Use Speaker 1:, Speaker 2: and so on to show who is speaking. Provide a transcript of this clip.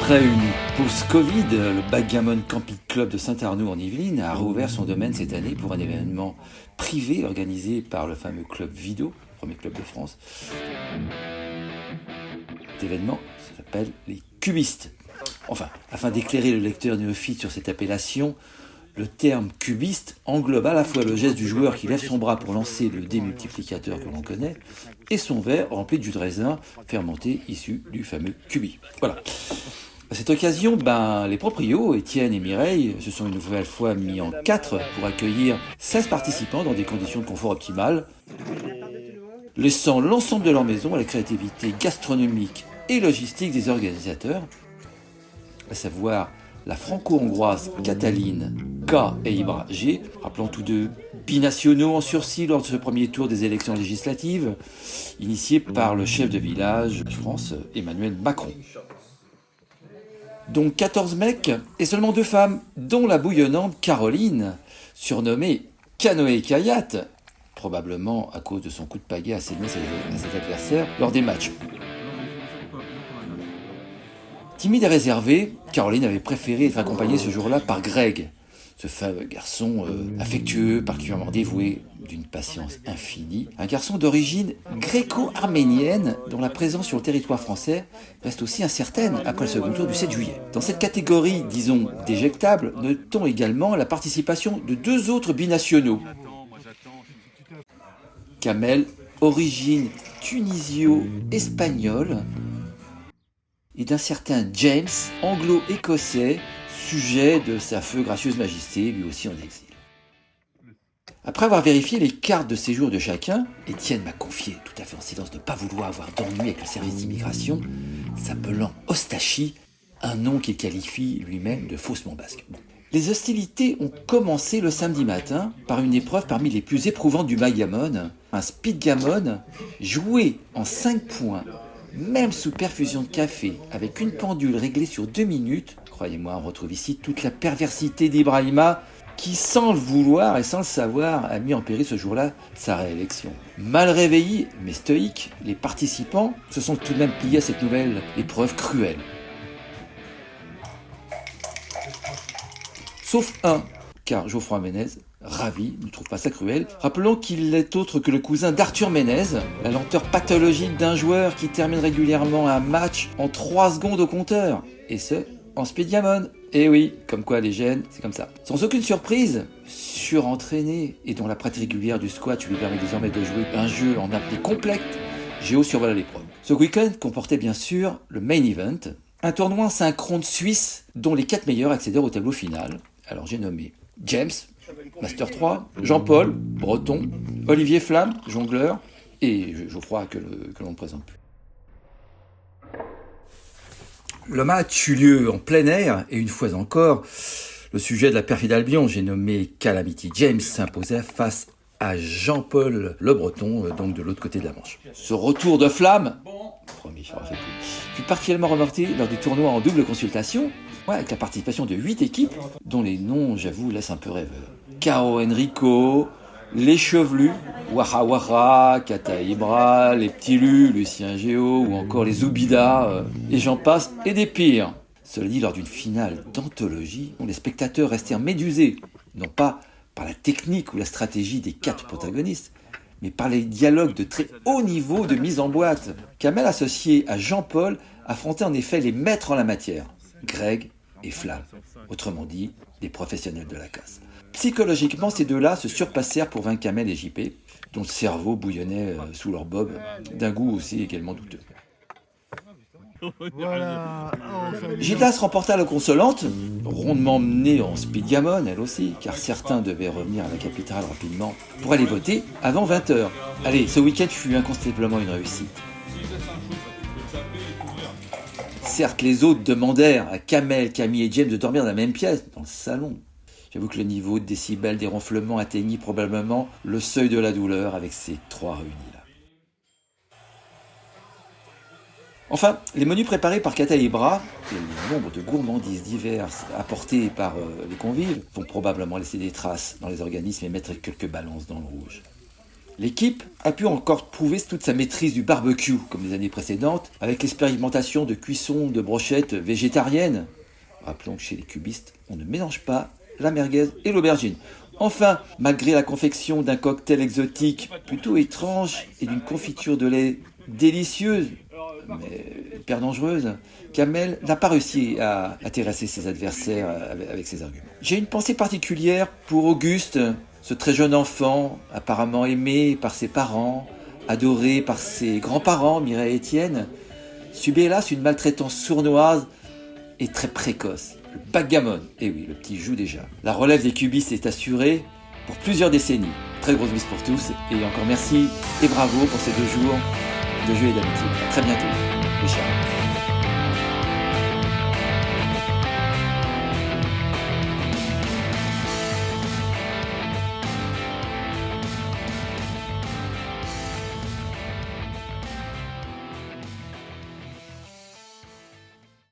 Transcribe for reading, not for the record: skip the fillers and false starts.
Speaker 1: Après une pause Covid, le Backgammon Camping Club de Saint-Arnoux en Yvelines a rouvert son domaine cette année pour un événement privé organisé par le fameux club Vido, le premier club de France. Cet événement s'appelle les Cubistes. Enfin, afin d'éclairer le lecteur néophyte sur cette appellation, le terme cubiste englobe à la fois le geste du joueur qui lève son bras pour lancer le démultiplicateur que l'on connaît et son verre rempli de jus de raisin fermenté issu du fameux cubi. Voilà. À cette occasion, les proprios, Étienne et Mireille, se sont une nouvelle fois mis en 4 pour accueillir 16 participants dans des conditions de confort optimales, laissant l'ensemble de leur maison à la créativité gastronomique et logistique des organisateurs, à savoir la franco-hongroise Cataline K et Ibra G, rappelant tous deux binationaux en sursis lors de ce premier tour des élections législatives, initié par le chef de village de France, Emmanuel Macron. Donc 14 mecs et seulement 2 femmes, dont la bouillonnante Caroline, surnommée Canoë Kayak, probablement à cause de son coup de pagaie asséné à ses adversaires lors des matchs. Timide et réservée, Caroline avait préféré être accompagnée ce jour-là par Greg, ce fameux garçon affectueux, particulièrement dévoué, d'une patience infinie. Un garçon d'origine gréco-arménienne dont la présence sur le territoire français reste aussi incertaine après le second tour du 7 juillet. Dans cette catégorie, disons, déjectable, notons également la participation de 2 autres binationaux. Kamel, origine tunisio-espagnole, et d'un certain James, anglo-écossais, sujet de sa feu gracieuse majesté, lui aussi en exil. Après avoir vérifié les cartes de séjour de chacun, Étienne m'a confié, tout à fait en silence, de ne pas vouloir avoir d'ennui avec le service d'immigration, s'appelant Ostachi, un nom qu'il qualifie lui-même de faussement basque. Bon. Les hostilités ont commencé le samedi matin par une épreuve parmi les plus éprouvantes du backgammon, un speedgammon joué en 5 points, même sous perfusion de café, avec une pendule réglée sur 2 minutes. Croyez-moi, on retrouve ici toute la perversité d'Ibrahima, qui, sans le vouloir et sans le savoir, a mis en péril ce jour-là sa réélection. Mal réveillés, mais stoïques, les participants se sont tout de même pliés à cette nouvelle épreuve cruelle. Sauf un, car Geoffroy Ménez, ravi, ne trouve pas ça cruel. Rappelons qu'il n'est autre que le cousin d'Arthur Ménez, la lenteur pathologique d'un joueur qui termine régulièrement un match en 3 secondes au compteur. Et ce, en speedgammon. Et oui, comme quoi les gènes, c'est comme ça. Sans aucune surprise, surentraîné et dont la pratique régulière du squash lui permet désormais de jouer un jeu en appli complète, Géo survola l'épreuve. Ce week-end comportait bien sûr le main event, un tournoi en 5 rondes suisse dont les 4 meilleurs accédèrent au tableau final. Alors j'ai nommé James, Master 3, Jean-Paul, Breton, Olivier Flamme, jongleur, et Geoffroy que l'on ne présente plus. Le match eut lieu en plein air, et une fois encore, le sujet de la perfide Albion, j'ai nommé Calamity James, s'imposait face à Jean-Paul Le Breton, donc de l'autre côté de la Manche. Ce retour de flamme, promis, je ne refais plus, fut particulièrement remarqué lors du tournoi en double consultation, avec la participation de 8 équipes, dont les noms, j'avoue, laissent un peu rêveur. Caro Enrico, les Chevelus, Wara Wara, Kata Ibra, les Petits Lus, Lucien Géo, ou encore les Zoubida, et j'en passe, et des pires. Cela dit, lors d'une finale d'anthologie, les spectateurs restèrent médusés, non pas par la technique ou la stratégie des 4 protagonistes, mais par les dialogues de très haut niveau de mise en boîte. Kamel, associé à Jean-Paul, affrontait en effet les maîtres en la matière, Greg et Flamme, autrement dit, des professionnels de la casse. Psychologiquement, ces deux-là se surpassèrent pour vaincre Kamel et JP, dont le cerveau bouillonnait sous leur bob, d'un goût aussi également douteux. Voilà. Gildas remporta la consolante, rondement menée en speedgammon, elle aussi, car certains devaient revenir à la capitale rapidement pour aller voter avant 20h. Allez, ce week-end fut incontestablement une réussite. Certes, les autres demandèrent à Kamel, Camille et James de dormir dans la même pièce, dans le salon. J'avoue que le niveau de décibels des ronflements atteignit probablement le seuil de la douleur avec ces 3 réunis-là. Enfin, les menus préparés par Kata et Ibra et le nombre de gourmandises diverses apportées par les convives vont probablement laisser des traces dans les organismes et mettre quelques balances dans le rouge. L'équipe a pu encore prouver toute sa maîtrise du barbecue, comme les années précédentes, avec l'expérimentation de cuisson de brochettes végétariennes. Rappelons que chez les cubistes, on ne mélange pas la merguez et l'aubergine. Enfin, malgré la confection d'un cocktail exotique plutôt étrange et d'une confiture de lait délicieuse, mais hyper dangereuse, Kamel n'a pas réussi à terrasser ses adversaires avec ses arguments. J'ai une pensée particulière pour Auguste, ce très jeune enfant, apparemment aimé par ses parents, adoré par ses grands-parents, Mireille et Étienne, subit hélas une maltraitance sournoise et très précoce. Le backgammon, et oui, le petit joue déjà. La relève des cubistes est assurée pour plusieurs décennies. Très grosse bise pour tous, et encore merci et bravo pour ces 2 jours de jeu et d'amitié. À très bientôt, les chers.